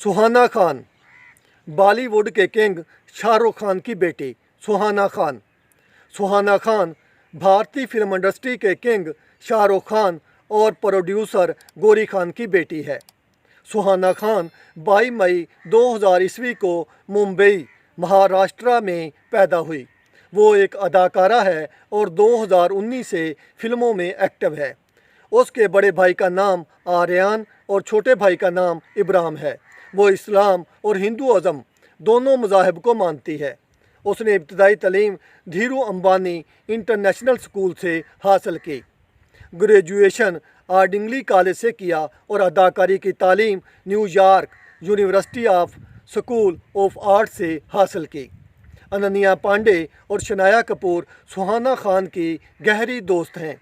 सुहाना खान, बॉलीवुड के किंग शाहरुख खान की बेटी सुहाना खान। सुहाना खान भारतीय फिल्म इंडस्ट्री के किंग शाहरुख खान और प्रोड्यूसर गौरी खान की बेटी है। सुहाना खान 22 मई 2000 ईस्वी को मुंबई, महाराष्ट्र में पैदा हुई। वो एक अदाकारा है और 2019 से फिल्मों में एक्टिव है। उसके बड़े भाई का नाम आर्यन और छोटे भाई का नाम इब्राहिम है। वो इस्लाम और हिंदुइज़्म दोनों मज़ाहिब को मानती है। उसने इब्तदाई तालीम धीरू अंबानी इंटरनेशनल स्कूल से हासिल की। ग्रेजुएशन आर्डिंगली कॉलेज से किया और अदाकारी की तालीम New York university of school of art से हासिल की। अनन्या पांडे और शनाया कपूर सुहाना खान की गहरी दोस्त हैं।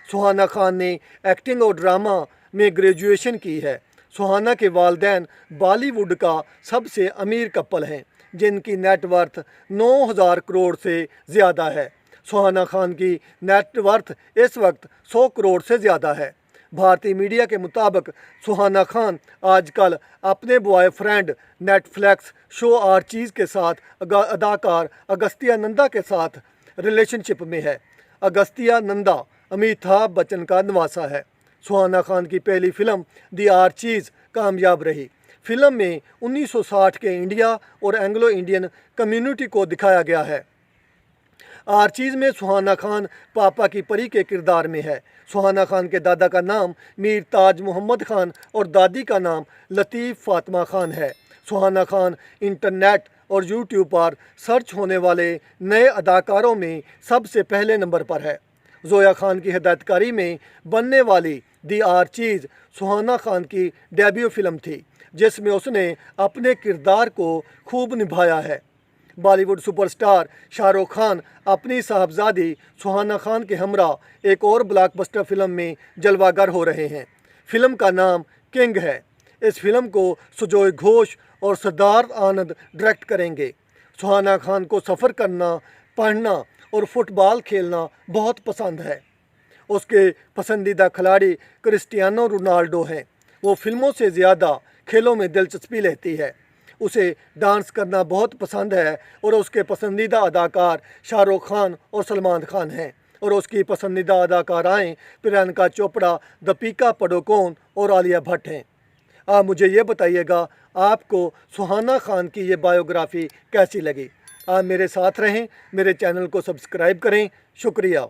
सुहाना खान ने एक्टिंग और ड्रामा में ग्रेजुएशन की है। सुहाना के वालिदैन बॉलीवुड का सबसे अमीर कपल हैं, जिनकी नेटवर्थ 9000 करोड़ से ज़्यादा है। सुहाना खान की नेटवर्थ इस वक्त 100 करोड़ से ज़्यादा है। भारतीय मीडिया के मुताबिक सुहाना खान आजकल अपने बॉयफ्रेंड नेटफ्लिक्स शो आर्चीज़ के साथ अदाकार अगस्त्या नंदा के साथ रिलेशनशिप में है। अगस्त्या नंदा अमिताभ बच्चन का नवासा है। सुहाना खान की पहली फिल्म दी आर्चीज़ कामयाब रही। फिल्म में 1960 के इंडिया और एंग्लो इंडियन कम्युनिटी को दिखाया गया है। आर्चीज़ में सुहाना खान पापा की परी के किरदार में है। सुहाना खान के दादा का नाम मीर ताज मोहम्मद खान और दादी का नाम लतीफ़ फातिमा खान है। सुहाना खान इंटरनेट और यूट्यूब पर सर्च होने वाले नए अदाकारों में सबसे पहले नंबर पर है। जोया खान की हिदायतकारी में बनने वाली दी आर्चीज़ सुहाना खान की डेब्यू फिल्म थी, जिसमें उसने अपने किरदार को खूब निभाया है। बॉलीवुड सुपरस्टार शाहरुख खान अपनी साहबजादी सुहाना खान के हमरा एक और ब्लॉकबस्टर फिल्म में जलवागर हो रहे हैं। फिल्म का नाम किंग है। इस फिल्म को सुजोय घोष और सिद्धार्थ आनंद डायरेक्ट करेंगे। सुहाना खान को सफ़र करना, पढ़ना और फुटबॉल खेलना बहुत पसंद है। उसके पसंदीदा खिलाड़ी क्रिस्टियानो रोनाल्डो हैं। वो फिल्मों से ज़्यादा खेलों में दिलचस्पी लेती है। उसे डांस करना बहुत पसंद है और उसके पसंदीदा अदाकार शाहरुख खान और सलमान खान हैं। और उसकी पसंदीदा अदाकाराएँ प्रियंका चोपड़ा, दीपिका पादुकोण और आलिया भट्ट हैं। आप मुझे ये बताइएगा, आपको सुहाना खान की ये बायोग्राफ़ी कैसी लगी। आप मेरे साथ रहें, मेरे चैनल को सब्सक्राइब करें। शुक्रिया।